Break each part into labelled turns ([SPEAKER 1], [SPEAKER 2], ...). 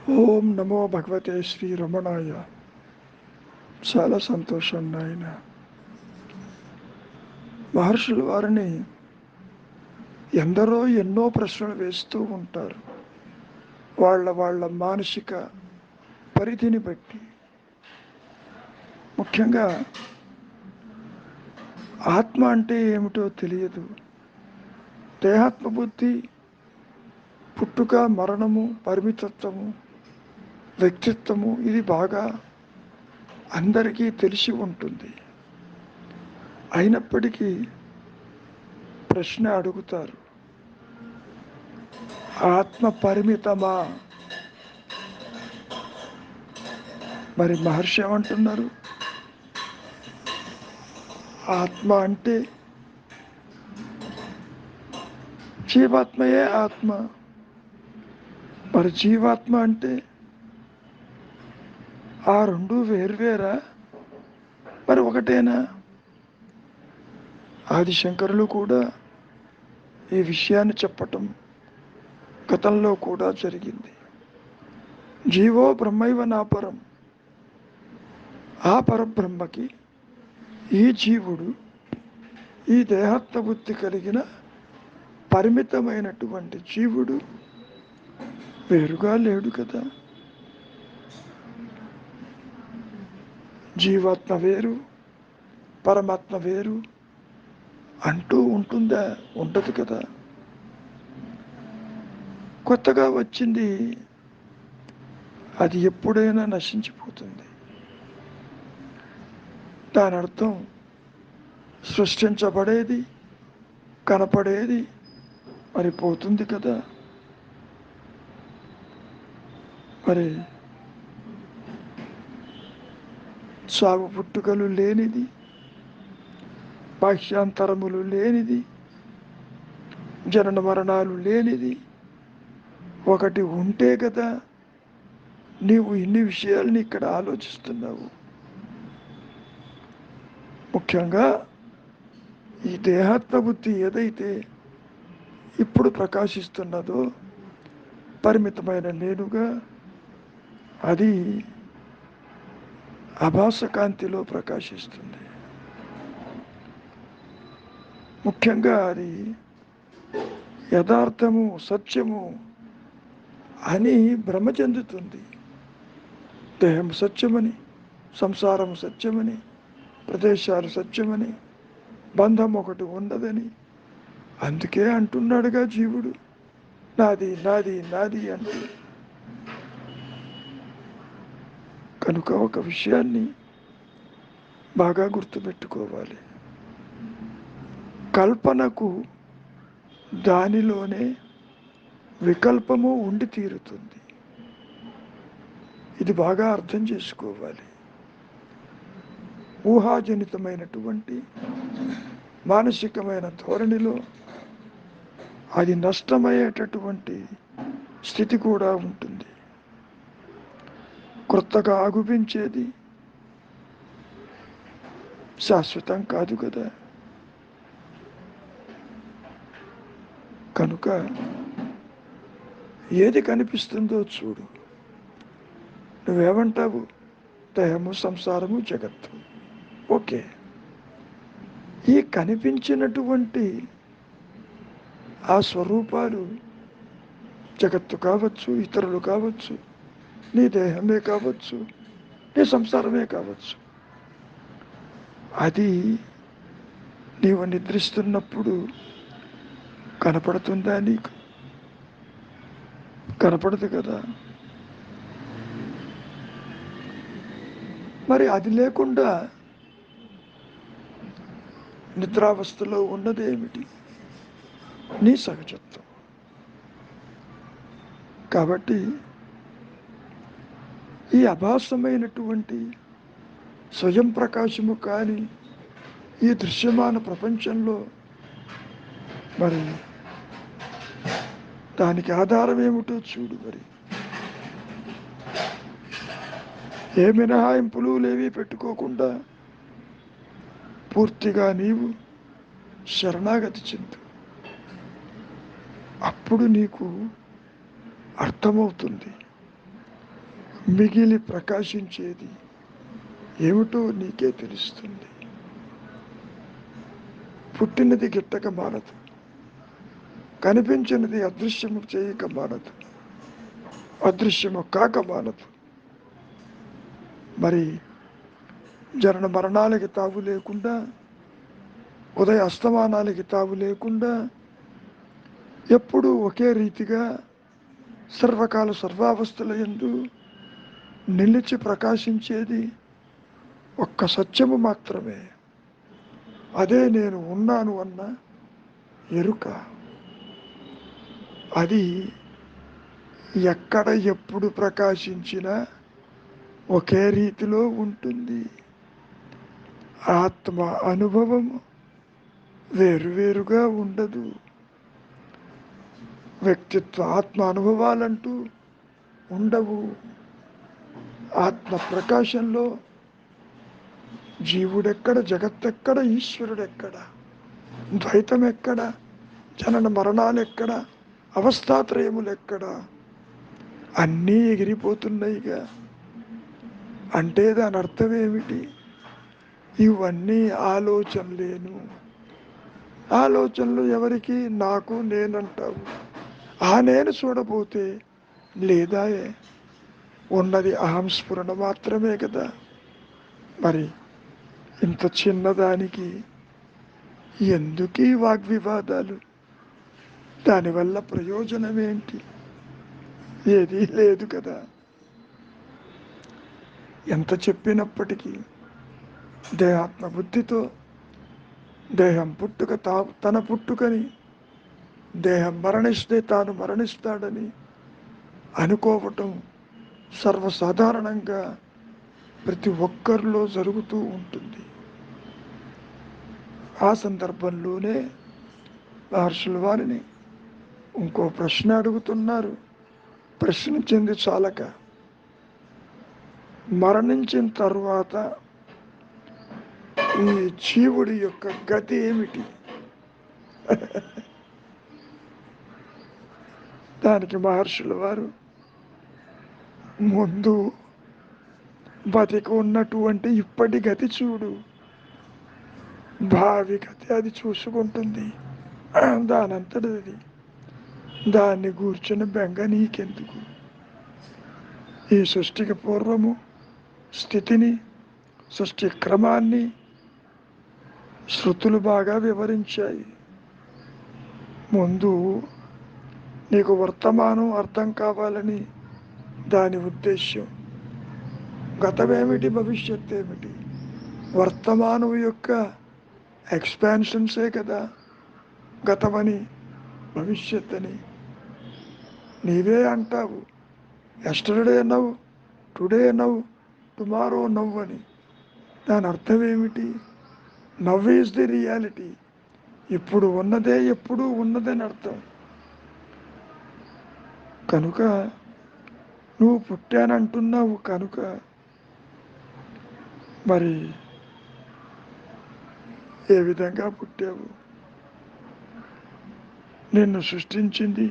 [SPEAKER 1] ఓం నమో భగవతే శ్రీ రమణాయ. చాలా సంతోషం నాయన. మహర్షుల వారిని ఎందరో ఎన్నో ప్రశ్నలు వేస్తూ ఉంటారు. వాళ్ళ మానసిక పరిధిని బట్టి. ముఖ్యంగా ఆత్మ అంటే ఏమిటో తెలియదు. దేహాత్మ బుద్ధి, పుట్టుక, మరణము, పరిమితత్వము, వ్యక్తిత్వము ఇది బాగా అందరికీ తెలిసి ఉంటుంది. అయినప్పటికీ ప్రశ్న అడుగుతారు, ఆత్మ పరిమితమా? మరి మహర్షి ఏమంటున్నారు? ఆత్మ అంటే జీవాత్మయే ఆత్మ. మరి జీవాత్మ అంటే ఆ రెండు వేర్వేరా? మరి ఒకటేనా? ఆదిశంకరులు కూడా ఈ విషయాన్ని చెప్పటం గతంలో కూడా జరిగింది. జీవో బ్రహ్మైవ నాపరం. ఆ పరబ్రహ్మకి ఈ జీవుడు, ఈ దేహాత్మ బుద్ధి కలిగిన పరిమితమైనటువంటి జీవుడు వేరుగా లేడు కదా. జీవాత్మ వేరు, పరమాత్మ వేరు అంటూ ఉంటుందా? ఉండదు కదా. కొత్తగా వచ్చింది అది ఎప్పుడైనా నశించిపోతుంది. దాని అర్థం సృష్టించబడేది, కనపడేది మరి పోతుంది కదా. మరి సాగు పుట్టుకలు లేనిది, బాహ్యాంతరములు లేనిది, జనన మరణాలు లేనిది ఒకటి ఉంటే కదా నీవు ఇన్ని విషయాల్ని ఇక్కడ ఆలోచిస్తున్నావు. ముఖ్యంగా ఈ దేహాత్మ బుద్ధి ఏదైతే ఇప్పుడు ప్రకాశిస్తున్నదో పరిమితమైన నేనుగా, అది ఆభాస కాంతిలో ప్రకాశిస్తుంది. ముఖ్యంగా అది యథార్థము, సత్యము అని భ్రమ చెందుతుంది. దేహం సత్యమని, సంసారం సత్యమని, ప్రదేశాలు సత్యమని, బంధం ఒకటి ఉన్నదని. అందుకే అంటున్నాడుగా జీవుడు, నాది నాది నాది అంటూ. కనుక ఒక విషయాన్ని బాగా గుర్తుపెట్టుకోవాలి. కల్పనకు దానిలోనే వికల్పము ఉండి తీరుతుంది. ఇది బాగా అర్థం చేసుకోవాలి. ఊహాజనితమైనటువంటి మానసికమైన ధోరణిలో అది నష్టమయ్యేటటువంటి స్థితి కూడా ఉంటుంది. కొత్తగా ఆగుపించేది శాశ్వతం కాదు కదా. కనుక ఏది కనిపిస్తుందో చూడు. నువ్వేమంటావు? దేహము, సంసారము, జగత్తు. ఓకే, ఈ కనిపించినటువంటి ఆ స్వరూపాలు జగత్తు కావచ్చు, ఇతరులు కావచ్చు, నీ దేహమే కావచ్చు, నీ సంసారమే కావచ్చు. అది నీవు నిద్రిస్తున్నప్పుడు కనపడుతుందా? నీకు కనపడదు కదా. మరి అది లేకుండా నిద్రావస్థలో ఉన్నదేమిటి? నీ సహజత్వం. కాబట్టి ఈ అభాసమైనటువంటి స్వయం ప్రకాశము కానీ ఈ దృశ్యమాన ప్రపంచంలో మరి దానికి ఆధారం ఏమిటో చూడు. మరి ఏ మినహాయింపులు లేవి పెట్టుకోకుండా పూర్తిగా నీవు శరణాగతి చెందు. అప్పుడు నీకు అర్థమవుతుంది మిగిలి ప్రకాశించేది ఏమిటో నీకే తెలుస్తుంది. పుట్టినది గిట్టక మానదు, కనిపించినది అదృశ్యము చేయక మానదు, అదృశ్యము కాక మానదు. మరి జనన మరణాలకి తావు లేకుండా, ఉదయ అస్తమానాలకి తావు లేకుండా, ఎప్పుడూ ఒకే రీతిగా సర్వకాల సర్వావస్థల యందు నిలిచి ప్రకాశించేది ఒక్క సత్యము మాత్రమే. అదే నేను ఉన్నాను అన్న ఎరుక. అది ఎక్కడ ఎప్పుడు ప్రకాశించినా ఒకే రీతిలో ఉంటుంది. ఆత్మ అనుభవము వేరువేరుగా ఉండదు. వ్యక్తిత్వ ఆత్మ అనుభవాలంటూ ఉండవు. ఆత్మ ప్రకాశంలో జీవుడెక్కడ, జగత్తెక్కడ, ఈశ్వరుడెక్కడ, ద్వైతం ఎక్కడ, జనన మరణాలు ఎక్కడ, అవస్థాత్రయములు ఎక్కడ, అన్నీ ఎగిరిపోతున్నాయిగా. అంటే దాని అర్థం ఏమిటి? ఇవన్నీ ఆలోచనలేను. ఆలోచనలు ఎవరికి? నాకు, నేనంటావు. ఆ నేను చూడబోతే లేదాయే, ఉన్నది అహంస్ఫురణ మాత్రమే కదా. మరి ఇంత చిన్నదానికి ఎందుకీ వాగ్వివాదాలు? దానివల్ల ప్రయోజనం ఏంటి? ఏదీ లేదు కదా. ఎంత చెప్పినప్పటికీ దేహాత్మ బుద్ధితో దేహం పుట్టుక తన పుట్టుకని, దేహం మరణిస్తే తాను మరణిస్తాడని అనుకోవటం సర్వసాధారణంగా ప్రతి ఒక్కరిలో జరుగుతూ ఉంటుంది. ఆ సందర్భంలోనే మహర్షుల వారిని ఇంకో ప్రశ్న అడుగుతున్నారు. ప్రశ్నించింది చాలక, మరణించిన తర్వాత ఈ జీవుడి యొక్క గతి ఏమిటి? దానికి మహర్షుల వారు ముందు బతికి ఉన్నటువంటి ఇప్పటి గతి చూడు, భావి గతి అది చూసుకుంటుంది దానంతటిది. దాన్ని కూర్చుని బెంగ నీకెందుకు? ఈ సృష్టికి పూర్వము స్థితిని, సృష్టి క్రమాన్ని శృతులు బాగా వివరించాయి. ముందు నీకు వర్తమానం అర్థం కావాలని దాని ఉద్దేశ్యం. గతమేమిటి, భవిష్యత్ ఏమిటి? వర్తమానం యొక్క ఎక్స్పాన్షన్సే కదా గతమని, భవిష్యత్ అని. నీవే అంటావు, yesterday now, today now, tomorrow now అని. దాని అర్థం ఏమిటి? Now is the reality. ఇప్పుడు ఉన్నదే ఎప్పుడు ఉన్నదని అర్థం. కనుక నువ్వు పుట్టానంటున్నావు కనుక మరి ఏ విధంగా పుట్టావు? నిన్ను సృష్టించింది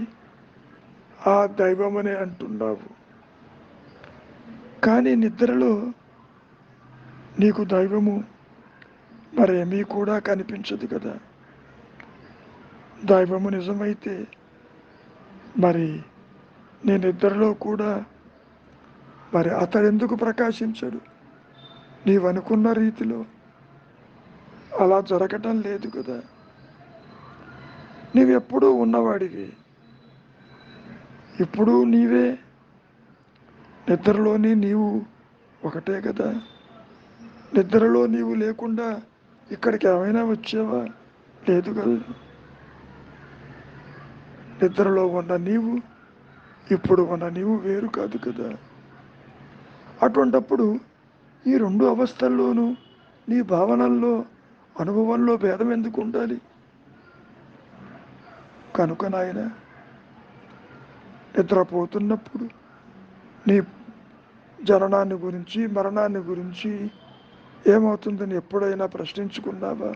[SPEAKER 1] ఆ దైవమని అంటున్నావు. కానీ నిద్రలో నీకు దైవము మరేమీ కూడా కనిపించదు కదా. దైవము నిజమైతే మరి నీ నిద్రలో కూడా మరి అతడెందుకు ప్రకాశించడు? నీవనుకున్న రీతిలో అలా జరగటం లేదు కదా. నీవెప్పుడూ ఉన్నవాడివి, ఇప్పుడు నీవే, నిద్రలోని నీవు ఒకటే కదా. నిద్రలో నీవు లేకుండా ఇక్కడికి ఏమైనా వచ్చావా? లేదు కదా. నిద్రలో ఉన్న నీవు, ఇప్పుడు ఉన్న నీవు వేరు కాదు కదా. అటువంటప్పుడు ఈ రెండు అవస్థల్లోనూ నీ భావనల్లో, అనుభవంలో భేదం ఎందుకు ఉండాలి? కనుక నాయన, నిద్రపోతున్నప్పుడు నీ జననాన్ని గురించి, మరణాన్ని గురించి ఏమవుతుందని ఎప్పుడైనా ప్రశ్నించుకున్నావా?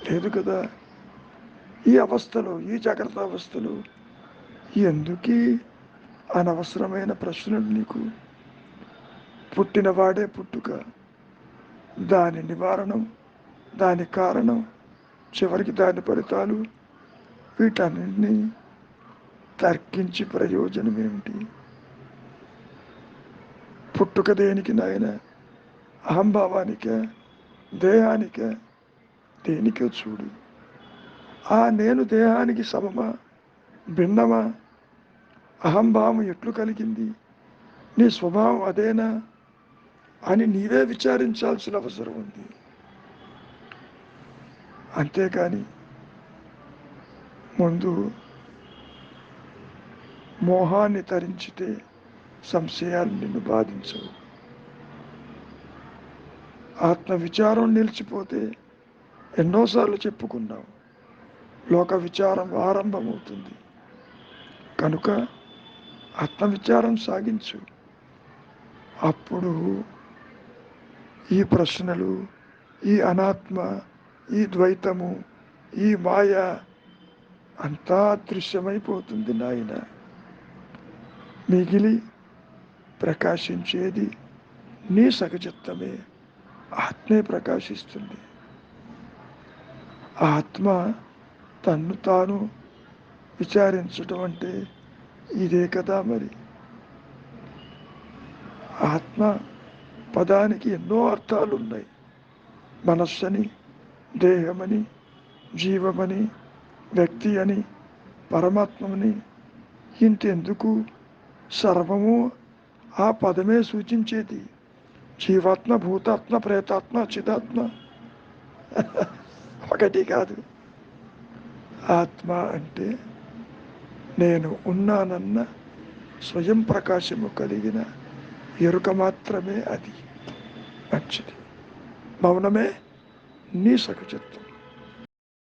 [SPEAKER 1] లేదు కదా. ఈ అవస్థలో, ఈ జాగ్రత్త అవస్థలో ఎందుకీ అనవసరమైన ప్రశ్నలు నీకు? పుట్టినవాడే పుట్టుక, దాని నివారణం, దాని కారణం, చివరికి దాని ఫలితాలు, వీటన్నింటినీ తర్కించి ప్రయోజనం ఏమిటి? పుట్టుక దేనికి నాయన? అహంభావానికే, దేహానికే, దేనికో చూడు. ఆ నేను దేహానికి సమమా, భిన్నమా? అహంభావం ఎట్లు కలిగింది? నీ స్వభావం అదేనా అని నీవే విచారించాల్సిన అవసరం ఉంది. అంతేకాని ముందు మోహాన్ని తరించితే సంశయాలు నిన్ను బాధించవు. ఆత్మ విచారం నిలిచిపోతే ఎన్నోసార్లు చెప్పుకున్నాం, లోక విచారం ఆరంభమవుతుంది. కనుక ఆత్మవిచారం సాగించు. అప్పుడు ఈ ప్రశ్నలు, ఈ అనాత్మ, ఈ ద్వైతము, ఈ మాయ అంతా దృశ్యమైపోతుంది నాయన. మిగిలి ప్రకాశించేది నీ సహజత్వమే. ఆత్మే ప్రకాశిస్తుంది. ఆత్మ తన్ను తాను విచారించటం అంటే ఇదే కదా మరి. ఆత్మ పదానికి ఎన్నో అర్థాలు ఉన్నాయి. మనస్సని, దేహమని, జీవమని, వ్యక్తి అని, పరమాత్మని. ఇంతెందుకు, సర్వము ఆ పదమే సూచించేది. జీవాత్మ, భూతాత్మ, ప్రేతాత్మ, చిదాత్మ ఒకటి కాదు. ఆత్మ అంటే నేను ఉన్నానన్న స్వయం ప్రకాశము కలిగిన ఎరుక మాత్రమే. అది మంచిది. మౌనమే నీ సహజత్వం.